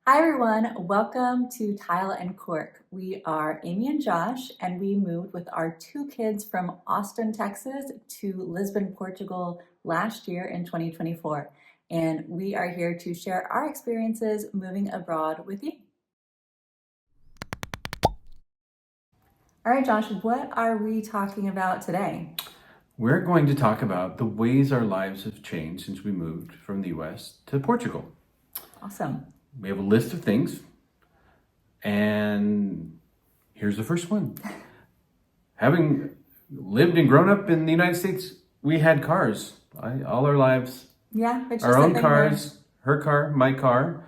Hi everyone, welcome to Tile and Cork. We are Amy and Josh, and we moved with our two kids from Austin, Texas to Lisbon, Portugal last year in 2024. And we are here to share our experiences moving abroad with you. All right, Josh, what are we talking about today? We're going to talk about the ways our lives have changed since we moved from the US to Portugal. Awesome. We have a list of things, and here's the first one. Having lived and grown up in the United States, we had cars all our lives. Yeah, it's just Our a own thing cars, her car, my car,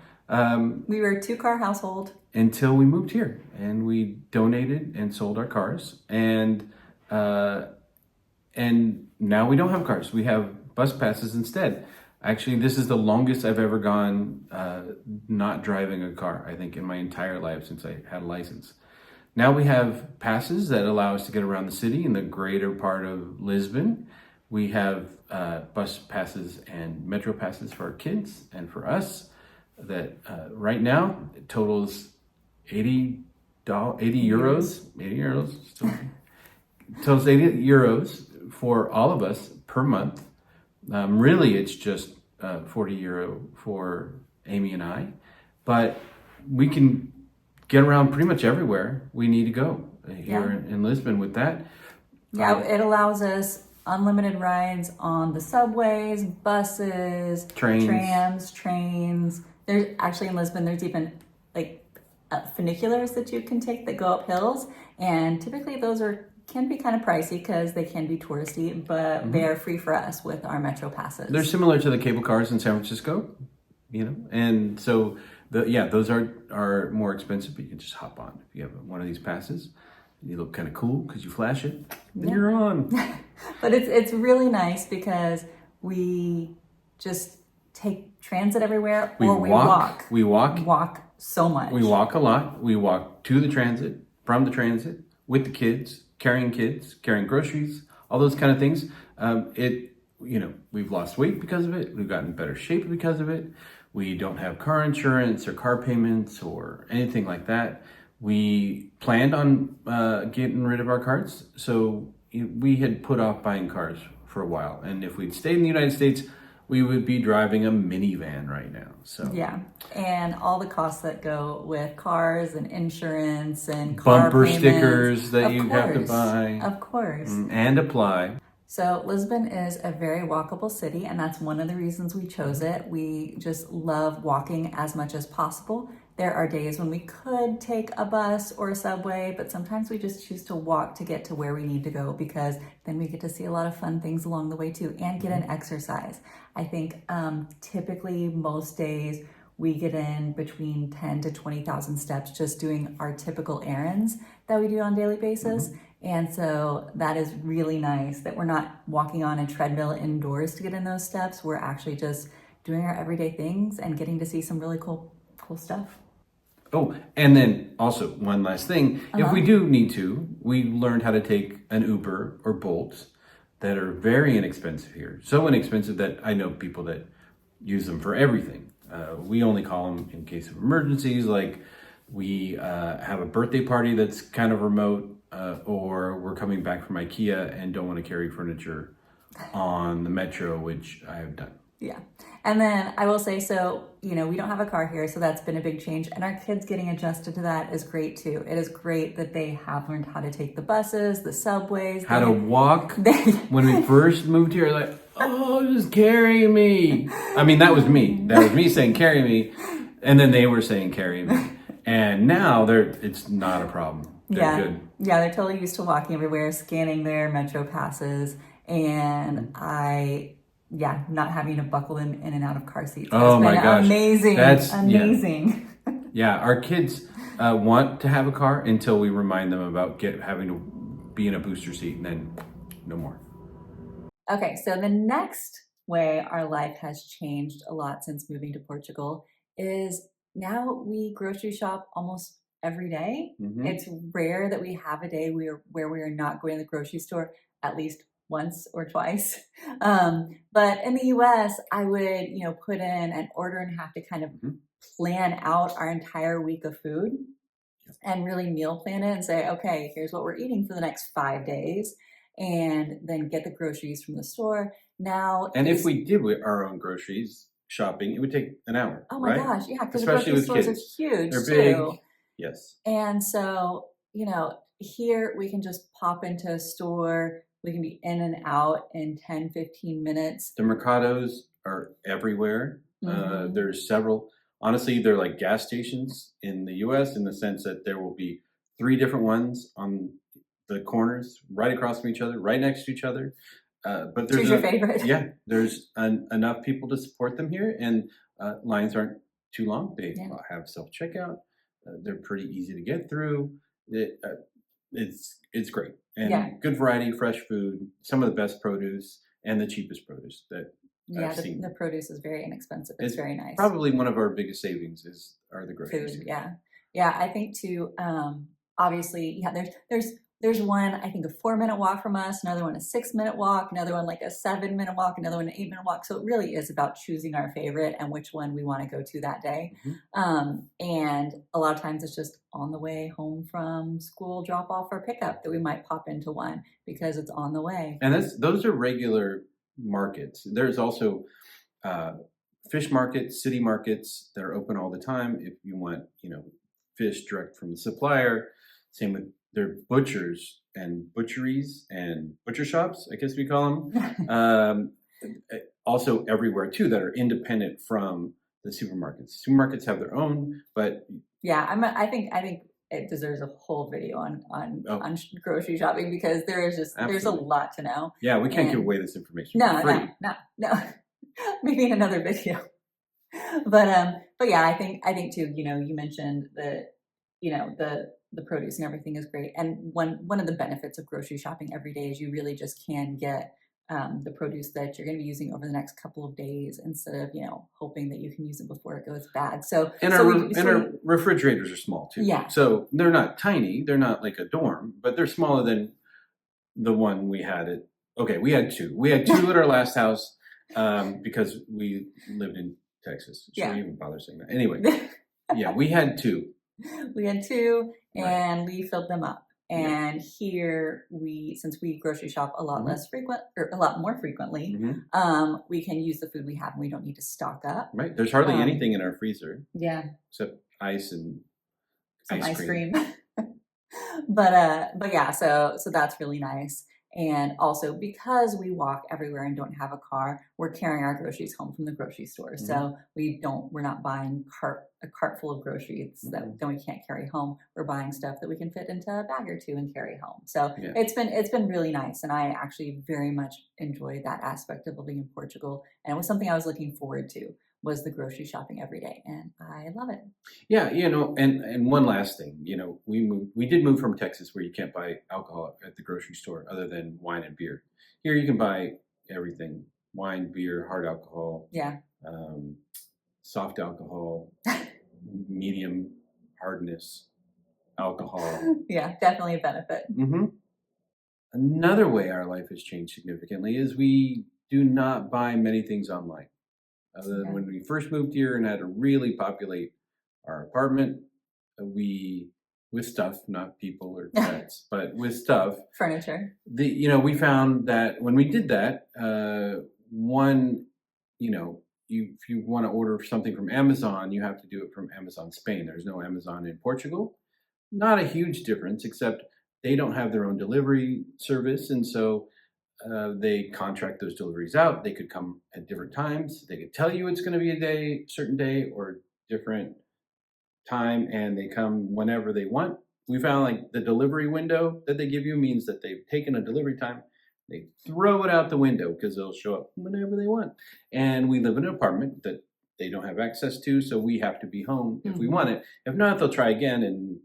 we were a two-car household. until we moved here, and we donated and sold our cars, and now we don't have cars. We have bus passes instead. Actually, this is the longest I've ever gone not driving a car, I think, in my entire life since I had a license. Now we have passes that allow us to get around the city in the greater part of Lisbon. We have bus passes and metro passes for our kids and for us that right now it totals 80 euros, 80 euros, still, totals 80 euros for all of us per month. Really, it's just 40 euro for Amy and I, but we can get around pretty much everywhere we need to go here in Lisbon with that. Yeah, it allows us unlimited rides on the subways, buses, Trains. trams, trains. There's actually in Lisbon, there's even like funiculars that you can take that go up hills, and typically those can be kind of pricey because they can be touristy, but they are free for us with our metro passes. They're similar to the cable cars in San Francisco, and so those are more expensive, but you can just hop on if you have one of these passes. You look kind of cool because you flash it, then you're on. But it's really nice because we just take transit everywhere, or we walk. We walk. Walk so much. We walk a lot. We walk to the transit, from the transit, with the kids, carrying groceries, all those kind of things. We've lost weight because of it. We've gotten better shape because of it. We don't have car insurance or car payments or anything like that. We planned on getting rid of our cars, so we had put off buying cars for a while. And if we'd stayed in the United States, we would be driving a minivan right now. So yeah, and all the costs that go with cars and insurance and car bumper payments. stickers that you have to Course, buy. Of course. And apply. So Lisbon is a very walkable city, and that's one of the reasons we chose it. We just love walking as much as possible. There are days when we could take a bus or a subway, but sometimes we just choose to walk to get to where we need to go, because then we get to see a lot of fun things along the way too, and get an exercise. I think typically most days we get in between 10 to 20,000 steps just doing our typical errands that we do on a daily basis. And so that is really nice that we're not walking on a treadmill indoors to get in those steps. We're actually just doing our everyday things and getting to see some really cool stuff. Oh, and then also one last thing. If we do need to, we learned how to take an Uber or Bolt that are very inexpensive here. So inexpensive that I know people that use them for everything. We only call them in case of emergencies, like we have a birthday party that's kind of remote, or we're coming back from IKEA and don't want to carry furniture on the metro, which I have done. Yeah. And then I will say, so, we don't have a car here, so that's been a big change. And our kids getting adjusted to that is great too. It is great that they have learned how to take the buses, the subways. How to walk. When we first moved here, like, oh, just carry me. I mean, that was me. That was me saying, carry me. And then they were saying, carry me. And now it's not a problem. They're good. Yeah, they're totally used to walking everywhere, scanning their metro passes, and not having to buckle in and out of car seats. Oh my gosh. Amazing. That's amazing. Yeah, our kids want to have a car until we remind them about having to be in a booster seat, and then no more. Okay, so the next way our life has changed a lot since moving to Portugal is now we grocery shop almost every day. It's rare that we have a day where we are not going to the grocery store at least once or twice. But in the US, I would, put in an order and have to kind of plan out our entire week of food and really meal plan it and say, okay, here's what we're eating for the next 5 days, and then get the groceries from the store. Now And if is, we did our own groceries shopping, it would take an hour, oh my right? gosh, yeah, because the Especially grocery with stores are kids. huge They're too. big. Yes. And so, here we can just pop into a store. We can be in and out in 10, 15 minutes. The Mercados are everywhere. Mm-hmm. There's several. Honestly, they're like gas stations in the US in the sense that there will be 3 different ones on the corners right across from each other, right next to each other. But there's Choose your favorite. there's enough people to support them here, and lines aren't too long. They Yeah. have self checkout. They're pretty easy to get through. It's great, and Yeah. good variety, fresh food, some of the best produce, and the cheapest produce that Yeah, I've seen. the produce is very inexpensive. It's very nice. Probably one of our biggest savings are the Food, groceries. yeah. Yeah, I think too, obviously, yeah, there's one, I think, a 4-minute walk from us, another one a 6-minute walk, another one like a 7-minute walk, another one an 8-minute walk. So it really is about choosing our favorite and which one we want to go to that day. And a lot of times it's just on the way home from school, drop off or pickup, that we might pop into one because it's on the way. And those are regular markets. There's also fish markets, city markets that are open all the time. If you want, fish direct from the supplier. Same with their butchers and butcheries and butcher shops, I guess we call them. Also everywhere too that are independent from the supermarkets. Supermarkets have their own, but yeah, I think it deserves a whole video on grocery shopping because there's a lot to know. Yeah, we can't give away this information. No, for free. no. Maybe in another video. But yeah, I think too, you mentioned that, the produce and everything is great. And one of the benefits of grocery shopping every day is you really just can get the produce that you're going to be using over the next couple of days instead of, hoping that you can use it before it goes bad. So our refrigerators are small too. Yeah. So they're not tiny. They're not like a dorm, but they're smaller than the one we had at. Okay, we had 2. We had 2 at our last house because we lived in Texas. Should we even bother saying that? Anyway, yeah, we had 2. We had 2, and we filled them up. And here since we grocery shop a lot less frequent, or a lot more frequently, we can use the food we have, and we don't need to stock up. Right. There's hardly anything in our freezer. Yeah. Except ice and some ice cream. But yeah, so that's really nice. And also because we walk everywhere and don't have a car, we're carrying our groceries home from the grocery store. So we're not buying a cart full of groceries that then we can't carry home. We're buying stuff that we can fit into a bag or 2 and carry home. So it's been really nice. And I actually very much enjoyed that aspect of living in Portugal. And it was something I was looking forward to, was the grocery shopping every day, and I love it. Yeah, and one last thing, we did move from Texas where you can't buy alcohol at the grocery store other than wine and beer. Here you can buy everything: wine, beer, hard alcohol, soft alcohol, medium hardness alcohol. Yeah, definitely a benefit. Another way our life has changed significantly is we do not buy many things online. Other than when we first moved here and had to really populate our apartment, with stuff, not people or pets, but with stuff, furniture. We found that when we did that, if you want to order something from Amazon, you have to do it from Amazon Spain. There's no Amazon in Portugal. Not a huge difference, except they don't have their own delivery service, and so they contract those deliveries out. They could come at different times. They could tell you it's going to be a certain day or different time, and they come whenever they want. We found like the delivery window that they give you means that they've taken a delivery time. They throw it out the window because they'll show up whenever they want. And we live in an apartment that they don't have access to, so we have to be home if we want it. If not, they'll try again, and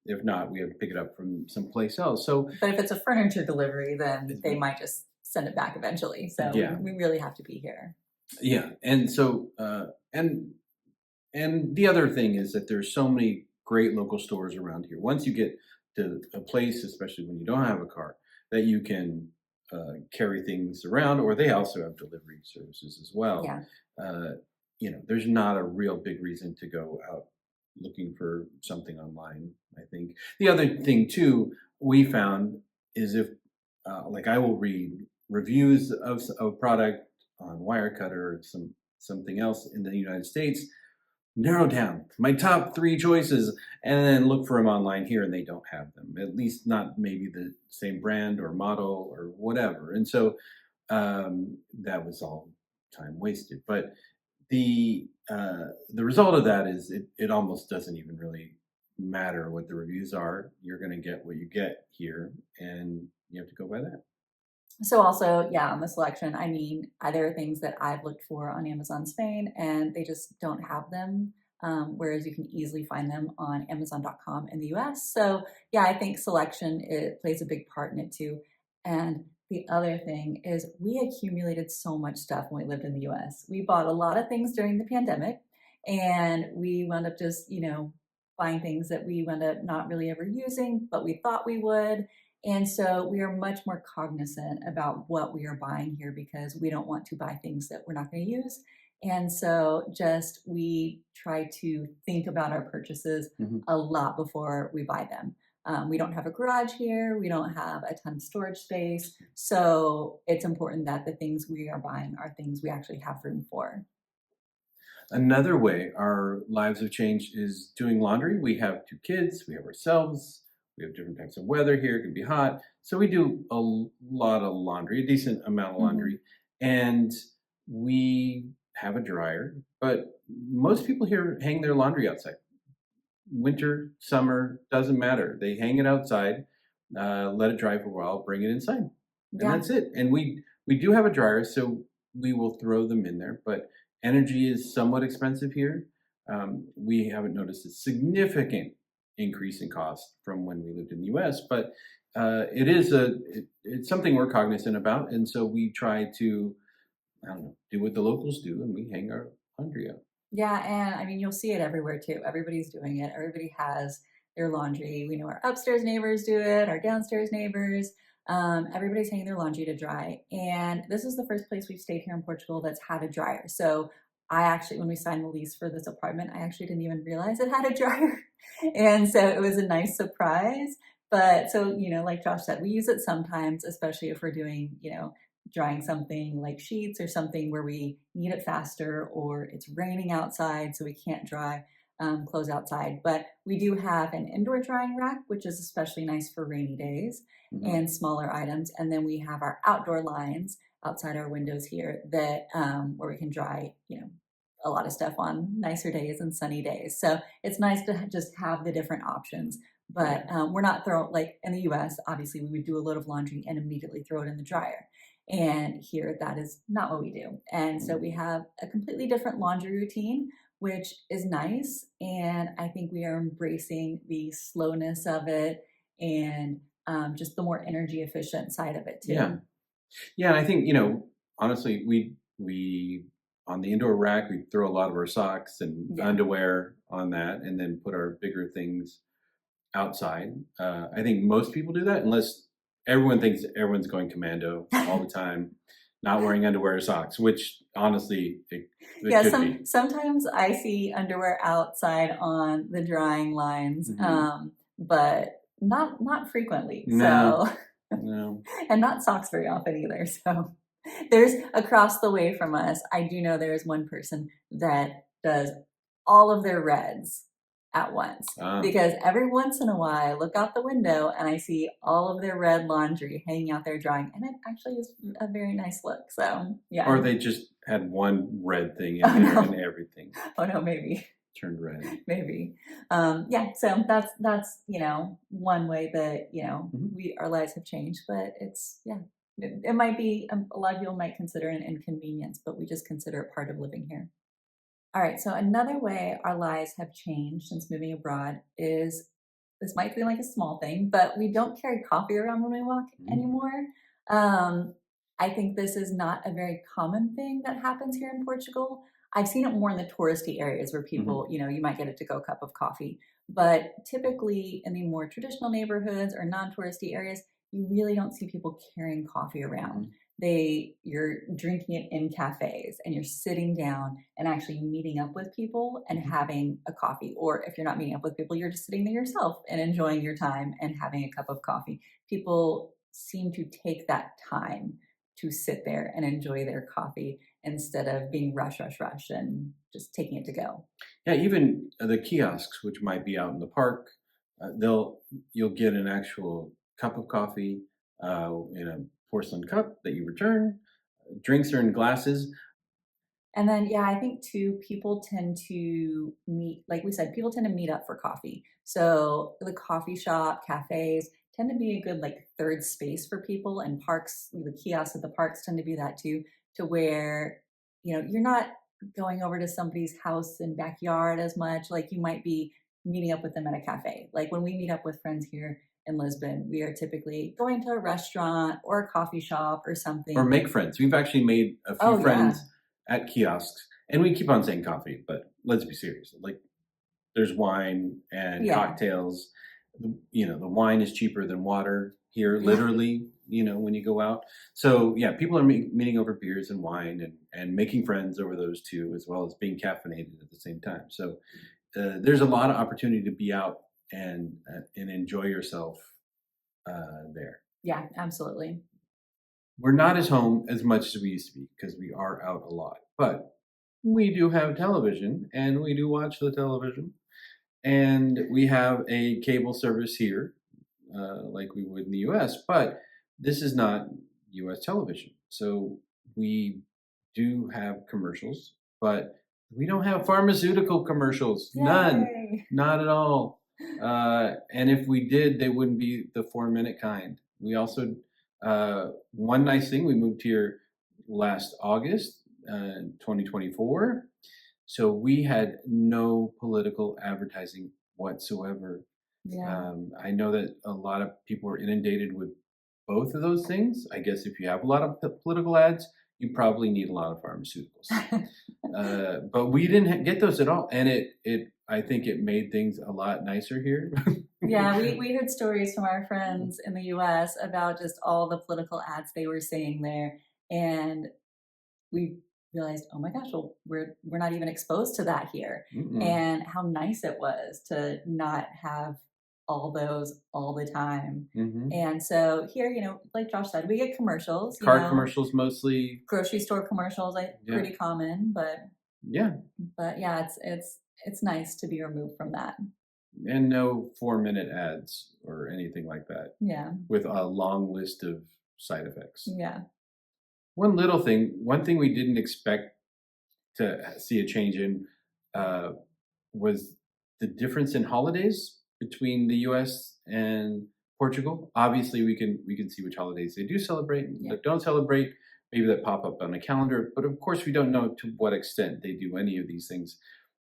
if not, we have to pick it up from someplace else. But if it's a furniture delivery, then they might just send it back eventually. So we really have to be here. Yeah, and so and the other thing is that there's so many great local stores around here. Once you get to a place, especially when you don't have a car, that you can carry things around, or they also have delivery services as well. Yeah. there's not a real big reason to go out looking for something online. I think the other thing too we found is if like I will read reviews of a product on Wirecutter or something else in the United States, narrow down my top three choices, and then look for them online here, and they don't have them. At least not maybe the same brand or model or whatever. And so that was all time wasted. But the result of that is it almost doesn't even really matter what the reviews are. You're going to get what you get here, and you have to go by that. So also, yeah, on the selection, I mean, there are things that I've looked for on Amazon Spain and they just don't have them. Whereas you can easily find them on Amazon.com in the US. So yeah, I think selection, it plays a big part in it too. And the other thing is we accumulated so much stuff when we lived in the US. We bought a lot of things during the pandemic and we wound up just, buying things that we wound up not really ever using, but we thought we would. And so we are much more cognizant about what we are buying here because we don't want to buy things that we're not going to use. And so just we try to think about our purchases Mhm. a lot before we buy them. We don't have a garage here. We don't have a ton of storage space. So it's important that the things we are buying are things we actually have room for. Another way our lives have changed is doing laundry. We have two kids, we have ourselves, we have different types of weather here, it can be hot. So we do a lot of laundry, a decent amount of Mhm. laundry. And we have a dryer, but most people here hang their laundry outside. Winter, summer, doesn't matter. They hang it outside, let it dry for a while, bring it inside, and Yeah. that's it. And we do have a dryer, so we will throw them in there. But energy is somewhat expensive here. We haven't noticed a significant increase in cost from when we lived in the U.S., but it's something we're cognizant about, and so we try to I don't know do what the locals do, and we hang our laundry out. Yeah, and I mean, you'll see it everywhere too. Everybody's doing it. Everybody has their laundry. We know our upstairs neighbors do it, our downstairs neighbors. Everybody's hanging their laundry to dry. And this is the first place we've stayed here in Portugal that's had a dryer. So I actually, when we signed the lease for this apartment, I actually didn't even realize it had a dryer. And so it was a nice surprise. But so, like Josh said, we use it sometimes, especially if we're doing, drying something like sheets or something where we need it faster or it's raining outside so we can't dry clothes outside. But we do have an indoor drying rack, which is especially nice for rainy days Mhm. and smaller items. And then we have our outdoor lines outside our windows here that where we can dry, a lot of stuff on nicer days and sunny days. So it's nice to just have the different options. Yeah. But we're not throwing, like in the US, obviously we would do a load of laundry and immediately throw it in the dryer. And here, that is not what we do. And so Mhm. we have a completely different laundry routine, which is nice. And I think we are embracing the slowness of it and just the more energy efficient side of it Yeah. too. Yeah, and I think, honestly, we on the indoor rack, we throw a lot of our socks and Yeah. underwear on that and then put our bigger things outside. I think most people do that unless everyone thinks everyone's going commando all the time, not wearing underwear or socks, which honestly, it Yeah, could be. sometimes I see underwear outside on the drying lines, Mhm. but not frequently. No, So no. and not socks very often either. So there's across the way from us, I do know there is one person that does all of their reds at once Ah. because every once in a while I look out the window and I see all of their red laundry hanging out there drying, and it actually is a very nice look. So yeah. Or they just had one red thing in Oh there and no. everything Oh no, maybe. turned red. Maybe. Yeah, so that's one way that Mhm. we our lives have changed, but it's yeah, it might be a lot of people might consider an inconvenience, but we just consider it part of living here. All right, so another way our lives have changed since moving abroad is this might seem like a small thing, but we don't carry coffee around when we walk Mhm. anymore. Um, I think this is not a very common thing that happens here in Portugal. I've seen it more in the touristy areas where Mhm. people, you might get a to-go cup of coffee. But typically in the more traditional neighborhoods or non-touristy areas, you really don't see people carrying coffee around. Mhm. you're drinking it in cafes and you're sitting down and actually meeting up with people and having a coffee. Or if you're not meeting up with people, you're just sitting there yourself and enjoying your time and having a cup of coffee. People seem to take that time to sit there and enjoy their coffee instead of being rush and just taking it to go. Yeah, even the kiosks, which might be out in the park, you'll get an actual cup of coffee in a porcelain cup that you return. Drinks are in glasses. And then, yeah, I think too, people tend to meet, like we said, people tend to meet up for coffee. So the coffee shop, cafes tend to be a good like third space for people, and parks, the kiosks at the parks tend to be that too, to where, you're not going over to somebody's house and backyard as much. Like you might be meeting up with them at a cafe. Like when we meet up with friends here in Lisbon, we are typically going to a restaurant or a coffee shop or Or something. make friends. We've actually made a few Oh, yeah. friends at kiosks, and we keep on saying coffee, but let's be serious. Like, there's wine and Yeah. cocktails. The wine is cheaper than water here, literally. When you go out. So yeah, people are meeting over beers and wine and making friends over those two, as well as being caffeinated at the same time. So there's a lot of opportunity to be out and enjoy yourself there. Yeah, absolutely. We're not as home as much as we used to be because we are out a lot. But we do have television and we do watch the television. And we have a cable service here, like we would in the US, but this is not US television. So we do have commercials, but we don't have pharmaceutical commercials. None. Yay! Not at all. And if we did, they wouldn't be the 4-minute kind. We also, one nice thing, we moved here last August, 2024. So we had no political advertising whatsoever. Yeah. I know that a lot of people are inundated with both of those things. I guess if you have a lot of political ads, you probably need a lot of pharmaceuticals. But we didn't get those at all, and I think it made things a lot nicer here. Yeah, we heard stories from our friends in the US about just all the political ads they were seeing there. And we realized, oh my gosh, well, we're not even exposed to that here. Mm-mm. And how nice it was to not have all those all the time. Mhm. And so here, like Josh said, we get commercials, Car commercials mostly. grocery store commercials, Yeah. pretty common, Yeah, but yeah, it's nice to be removed from that. and no 4-minute ads or anything like that Yeah. with a long list of side effects. Yeah. One thing we didn't expect to see a change in uh, was the difference in holidays between the U.S. and Portugal. Obviously, we can see which holidays they do celebrate and Yeah. that don't celebrate. Maybe that pop up on a calendar, but of course, we don't know to what extent they do any of these things.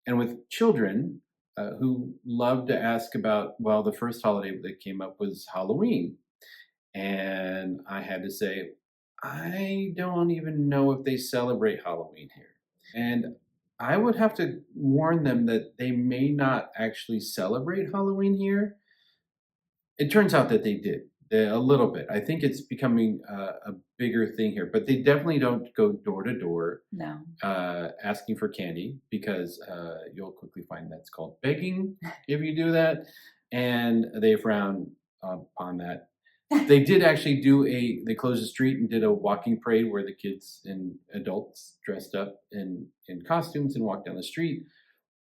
And with children who love to ask about, well, the first holiday that came up was Halloween, and I had to say, I don't even know if they celebrate Halloween here. And I would have to warn them that they may not actually celebrate Halloween here. It turns out that they did a little bit. I think it's becoming a bigger thing here, but they definitely don't go door to door No. asking for candy because you'll quickly find that's called begging if you do that, and they frown upon that. They did actually they closed the street and did a walking parade where the kids and adults dressed up in costumes and walked down the street.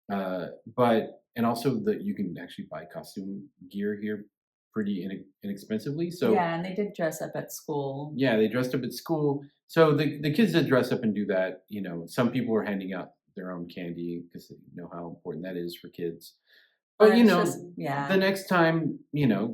But and also that you can actually buy costume gear here pretty inexpensively. So Yeah, and they did dress up at school. yeah, they dressed up at school. So the kids did dress up and do that. Some people were handing out their own candy because they know how important that is for kids. But It's just, yeah. the next time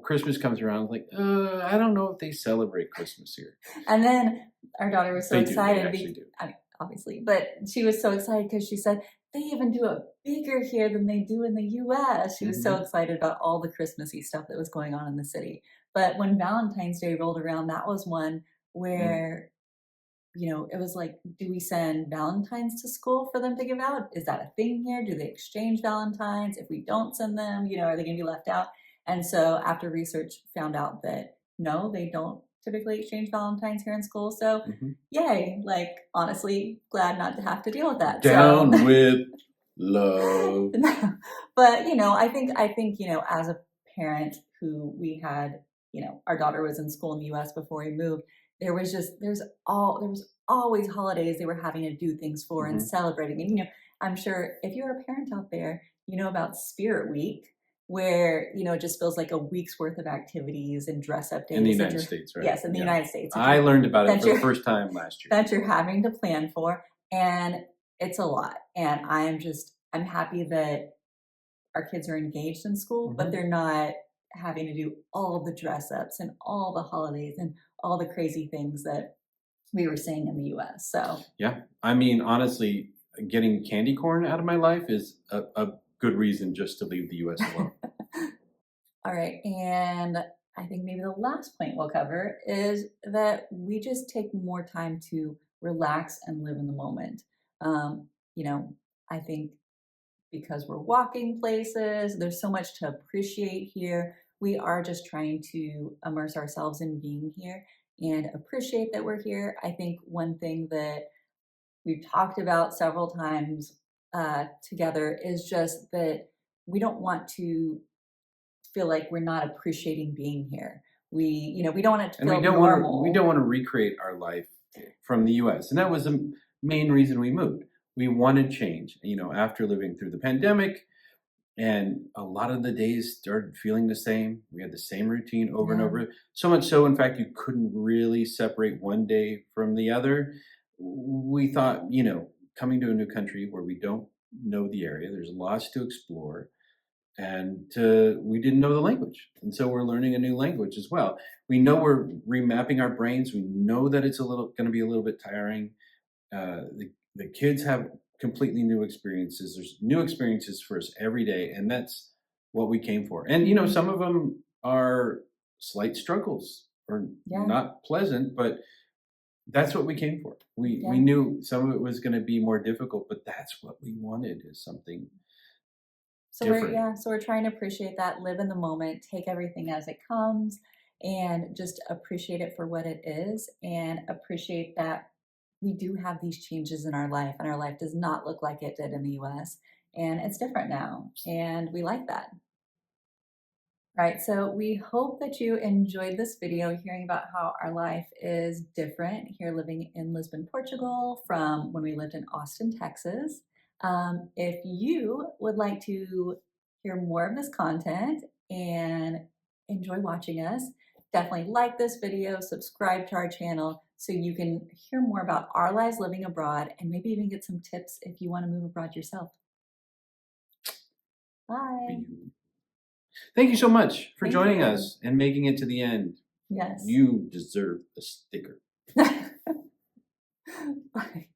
Christmas comes around, like I don't know if they celebrate Christmas here. And then our daughter was so They do. They excited. actually do. I mean, obviously, but she was so excited because she said they even do it bigger here than they do in the US. She was so excited about all the Christmassy stuff that was going on in the city. But when Valentine's Day rolled around, that was one where, it was like, do we send Valentines to school for them to give out? Is that a thing here? Do they exchange Valentines? If we don't send them, are they going to be left out? And so after research found out that no, they don't typically exchange Valentines here in school. So Mm-hmm. yay, like honestly, glad not to have to deal with that. Down So with love. but I think, as a parent who we had, our daughter was in school in the US before we moved, there was always holidays they were having to do things for and Mm-hmm. celebrating. And I'm sure if you're a parent out there, you know about Spirit Week, where it just feels like a week's worth of activities and dress up days In the that United you're States, right? yes, in the Yeah. United States I learned about it that for the you're first time last year. that you're having to plan for, and it's a lot. And I'm happy that our kids are engaged in school, but Mhm. they're not having to do all the dress ups and all the holidays and all the crazy things that we were seeing in the US. So Yeah. I mean, honestly, getting candy corn out of my life is a good reason just to leave the US alone. all right. And I think maybe the last point we'll cover is that we just take more time to relax and live in the moment. Um, I think because we're walking places, there's so much to appreciate here. We are just trying to immerse ourselves in being here and appreciate that we're here. I think one thing that we've talked about several times together is just that we don't want to feel like we're not appreciating being here. We don't want it to And we feel don't want to normal. recreate our life from the US. And that was the main reason we moved. We wanted change. After living through the pandemic, and a lot of the days started feeling the same. We had the same routine over and Yeah, over. So much so, in fact, you couldn't really separate one day from the other. We thought, coming to a new country where we don't know the area, there's lots to explore, and we didn't know the language. And so we're learning a new language as well. We know we're remapping our brains. We know that it's going to be a little bit tiring. The kids have completely new experiences. There's new experiences for us every day, and that's what we came for. And some of them are slight struggles or yeah, not pleasant, but that's what we came for. We yeah. knew some of it was going to be more difficult, but that's what we wanted, is something So different. we're trying to appreciate that, live in the moment, take everything as it comes, and just appreciate it for what it is, and appreciate that we do have these changes in our life, and our life does not look like it did in the US, and it's different now, and we like that. All right, so we hope that you enjoyed this video hearing about how our life is different here living in Lisbon, Portugal from when we lived in Austin, Texas. If you would like to hear more of this content and enjoy watching us, definitely like this video, subscribe to our channel so you can hear more about our lives living abroad and maybe even get some tips if you want to move abroad yourself. Bye. Thank you so much for Thank joining you. us and making it to the end. Yes. You deserve a sticker. Bye.